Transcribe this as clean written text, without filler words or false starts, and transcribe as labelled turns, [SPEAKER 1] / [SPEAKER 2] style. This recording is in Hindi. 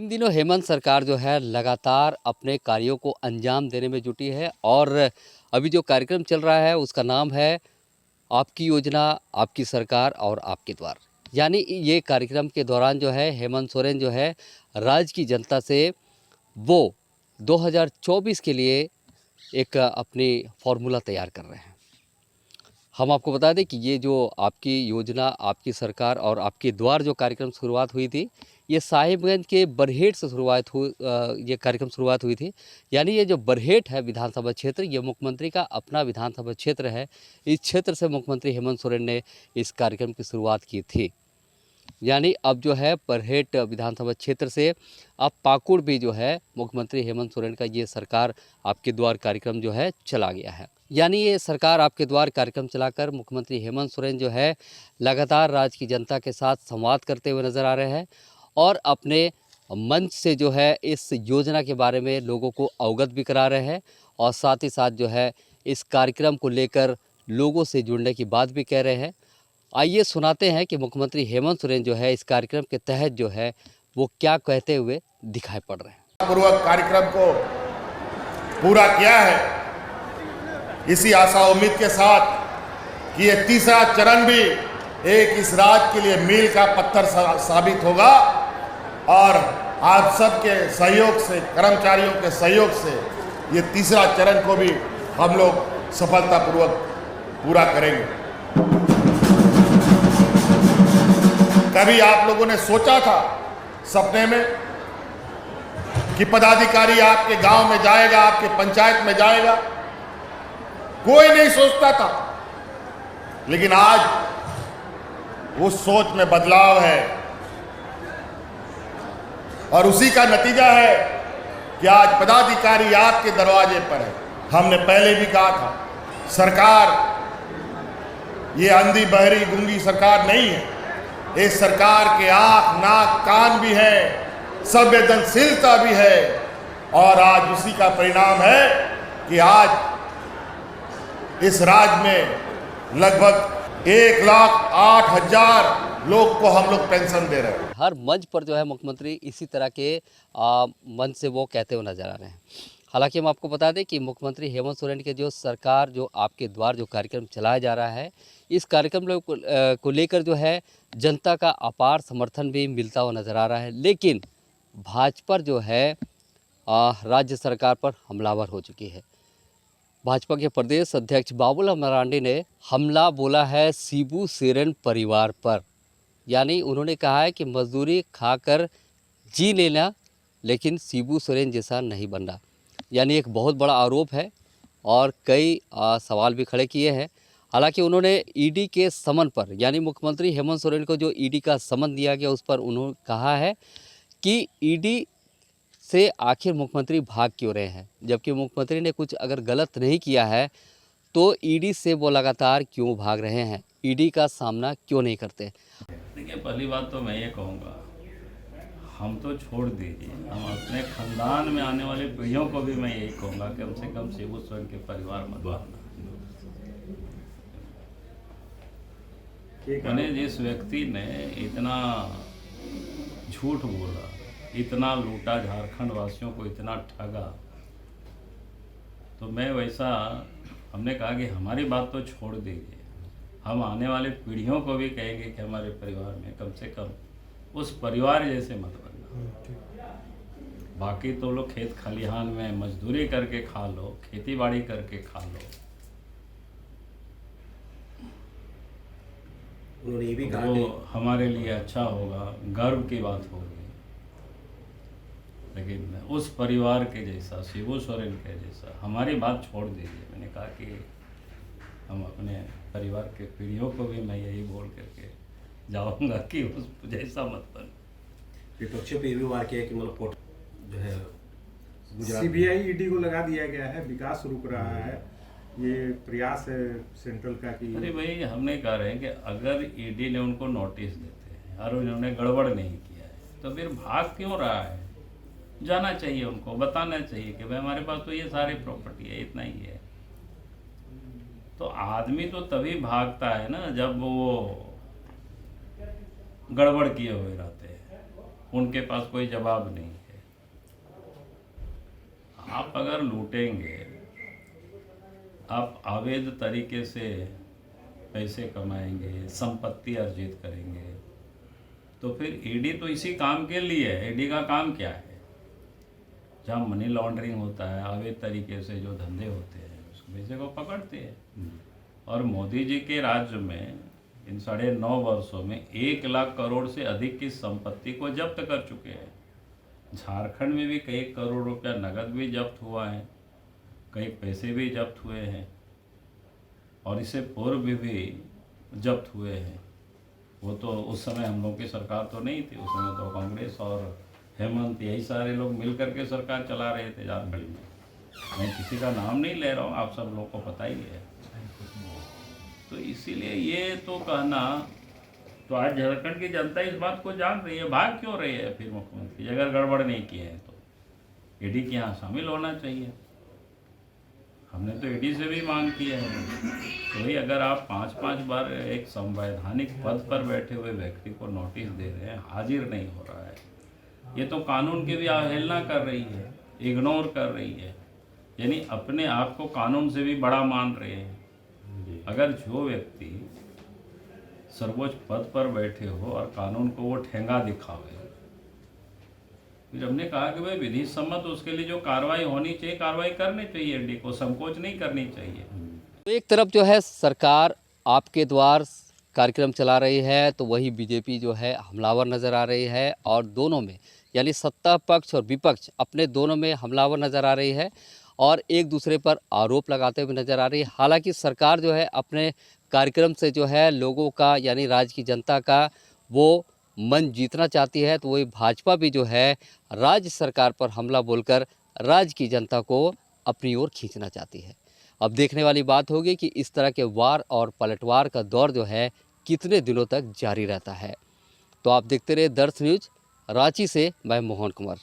[SPEAKER 1] इन दिनों हेमंत सरकार जो है लगातार अपने कार्यों को अंजाम देने में जुटी है और अभी जो कार्यक्रम चल रहा है उसका नाम है आपकी योजना, आपकी सरकार और आपके द्वार। यानी ये कार्यक्रम के दौरान जो है हेमंत सोरेन जो है राज्य की जनता से वो 2024 के लिए एक अपनी फॉर्मूला तैयार कर रहे हैं। हम आपको बता दें कि ये जो आपकी योजना, आपकी सरकार और आपके द्वार जो कार्यक्रम शुरुआत हुई थी, ये साहिबगंज के बरहेट से ये कार्यक्रम शुरुआत हुई थी। यानी ये जो बरहेट है विधानसभा क्षेत्र, ये मुख्यमंत्री का अपना विधानसभा क्षेत्र है। इस क्षेत्र से मुख्यमंत्री हेमंत सोरेन ने इस कार्यक्रम की शुरुआत की थी। यानी अब जो है बरहेट विधानसभा क्षेत्र से अब पाकुड़ भी जो है मुख्यमंत्री हेमंत सोरेन का ये सरकार आपके द्वार कार्यक्रम जो है चला गया है। यानी ये सरकार आपके द्वार कार्यक्रम चलाकर मुख्यमंत्री हेमंत सोरेन जो है लगातार राज्य की जनता के साथ संवाद करते हुए नज़र आ रहे हैं और अपने मंच से जो है इस योजना के बारे में लोगों को अवगत भी करा रहे हैं और साथ ही साथ जो है इस कार्यक्रम को लेकर लोगों से जुड़ने की बात भी कह रहे हैं। आइए सुनाते हैं कि मुख्यमंत्री हेमंत सोरेन जो है इस कार्यक्रम के तहत जो है वो क्या कहते हुए दिखाई पड़ रहे हैं।
[SPEAKER 2] पूर्वक कार्यक्रम को पूरा किया है, इसी आशा उम्मीद के साथ कि ये तीसरा चरण भी एक इस राज्य के लिए मील का पत्थर साबित होगा और आप सबके सहयोग से, कर्मचारियों के सहयोग से ये तीसरा चरण को भी हम लोग सफलतापूर्वक पूरा करेंगे। कभी आप लोगों ने सोचा था सपने में कि पदाधिकारी आपके गांव में जाएगा, आपके पंचायत में जाएगा? कोई नहीं सोचता था, लेकिन आज उस सोच में बदलाव है और उसी का नतीजा है कि आज पदाधिकारी आपके दरवाजे पर है। हमने पहले भी कहा था, सरकार ये अंधी बहरी गूंगी सरकार नहीं है। इस सरकार के आंख, नाक, कान भी है, संवेदनशीलता भी है और आज उसी का परिणाम है कि आज इस राज्य में लगभग 1,08,000 लोग को हम लोग पेंशन दे रहे हैं।
[SPEAKER 1] हर मंच पर जो है मुख्यमंत्री इसी तरह के मंच से वो कहते हुए नजर आ रहे हैं। हालांकि हम आपको बता दें कि मुख्यमंत्री हेमंत सोरेन के जो सरकार जो आपके द्वार जो कार्यक्रम चलाया जा रहा है, इस कार्यक्रम को लेकर जो है जनता का अपार समर्थन भी मिलता हुआ नज़र आ रहा है। लेकिन भाजपा जो है राज्य सरकार पर हमलावर हो चुकी है। भाजपा के प्रदेश अध्यक्ष बाबूलाल मरांडी ने हमला बोला है शिबू सोरेन परिवार पर। यानी उन्होंने कहा है कि मजदूरी खाकर जी लेना, लेकिन शिबू सोरेन जैसा नहीं बनना। यानी एक बहुत बड़ा आरोप है और कई सवाल भी खड़े किए हैं। हालांकि उन्होंने ईडी के समन पर, यानी मुख्यमंत्री हेमंत सोरेन को जो ईडी का समन दिया गया उस पर उन्होंने कहा है कि ईडी से आखिर मुख्यमंत्री भाग क्यों रहे हैं, जबकि मुख्यमंत्री ने कुछ अगर गलत नहीं किया है तो ईडी से वो लगातार क्यों भाग रहे हैं, ईडी का सामना क्यों नहीं करते।
[SPEAKER 3] देखिए, पहली बात तो मैं ये कहूँगा, हम तो छोड़ दीजिए, हम अपने खानदान में आने वाली पीढ़ियों को भी मैं यही कहूँगा कि कम से कम शिबू सोरेन के परिवार मत बनना। मैंने जिस व्यक्ति ने इतना झूठ बोला, इतना लूटा, झारखंड वासियों को इतना ठगा, तो मैं वैसा, हमने कहा कि हमारी बात तो छोड़ दीजिए, हम आने वाली पीढ़ियों को भी कहेंगे कि हमारे परिवार में कम से कम उस परिवार जैसे मत बनना। बाकी तो लोग खेत खलिहान में मजदूरी करके खा लो, खेती बाड़ी करके खा लो।
[SPEAKER 4] उन्होंने ये भी कहा
[SPEAKER 3] वो हमारे लिए अच्छा होगा, गर्व की बात होगी। लेकिन उस परिवार के जैसा, शिबू सोरेन के जैसा, हमारी बात छोड़ दीजिए। मैंने कहा कि हम अपने परिवार के पीढ़ियों को भी मैं यही बोल करके जाऊंगा कि उस जैसा मत बन।
[SPEAKER 4] विपक्ष पे भी वार किया कि मतलब जो है
[SPEAKER 5] सीबीआई ईडी को लगा दिया गया है, विकास रुक रहा है, ये प्रयास है सेंट्रल का कि
[SPEAKER 3] अरे भाई, हमने कहा रहे हैं कि अगर ईडी ने उनको नोटिस देते हैं और उन्होंने गड़बड़ नहीं किया है तो फिर भाग क्यों रहा है? जाना चाहिए, उनको बताना चाहिए कि भाई हमारे पास तो ये सारी प्रॉपर्टी है, इतना ही है। तो आदमी तो तभी भागता है ना जब वो गड़बड़ किए हुए रहते हैं। उनके पास कोई जवाब नहीं है। आप अगर लूटेंगे, आप अवैध तरीके से पैसे कमाएंगे, संपत्ति अर्जित करेंगे, तो फिर ईडी तो इसी काम के लिए है। ईडी का काम क्या है? जहाँ मनी लॉन्ड्रिंग होता है, अवैध तरीके से जो धंधे होते हैं, उस पैसे को पकड़ते हैं। और मोदी जी के राज्य में इन 9.5 वर्षों में 1 लाख करोड़ से अधिक की संपत्ति को जब्त कर चुके हैं। झारखंड में भी कई करोड़ रुपया नगद भी जब्त हुआ है, कई पैसे भी जब्त हुए हैं, और इससे पूर्व भी जब्त हुए हैं। वो तो उस समय हम लोग की सरकार तो नहीं थी, उस समय तो कांग्रेस और हेमंत यही सारे लोग मिल करके सरकार चला रहे थे झारखंड में। मैं किसी का नाम नहीं ले रहा हूँ, आप सब लोग को पता ही है। तो इसीलिए ये तो कहना, तो आज झारखंड की जनता इस बात को जान रही है। भाग क्यों रही है फिर मुख्यमंत्री? अगर गड़बड़ नहीं की है तो ईडी के यहाँ शामिल होना चाहिए। हमने तो ईडी से भी मांग की है। तो भाई अगर आप 5-5 बार एक संवैधानिक पद पर बैठे हुए व्यक्ति को नोटिस दे रहे हैं, हाजिर नहीं हो रहा है, ये तो कानून की भी अवहेलना कर रही है, इग्नोर कर रही है, यानी अपने आप को कानून से भी बड़ा मान रहे हैं। अगर जो व्यक्ति सर्वोच्च पद पर बैठे हो और कानून को वो ठेंगा दिखावे, फिर हमने कहा कि भाई विधि सम्मत उसके लिए जो कार्रवाई होनी चाहिए, कार्रवाई करनी चाहिए, ईडी को संकोच नहीं करनी चाहिए।
[SPEAKER 1] तो एक तरफ जो है सरकार आपके द्वार कार्यक्रम चला रही है, तो वही बीजेपी जो है हमलावर नज़र आ रही है, और दोनों में यानी सत्ता पक्ष और विपक्ष अपने दोनों में हमलावर नज़र आ रही है और एक दूसरे पर आरोप लगाते हुए नज़र आ रही है। हालांकि सरकार जो है अपने कार्यक्रम से जो है लोगों का यानी राज्य की जनता का वो मन जीतना चाहती है, तो वही भाजपा भी जो है राज्य सरकार पर हमला बोलकर राज्य की जनता को अपनी ओर खींचना चाहती है। अब देखने वाली बात होगी कि इस तरह के वार और पलटवार का दौर जो है कितने दिनों तक जारी रहता है। तो आप देखते रहिए दर्श न्यूज। रांची से मैं मोहन कुमार।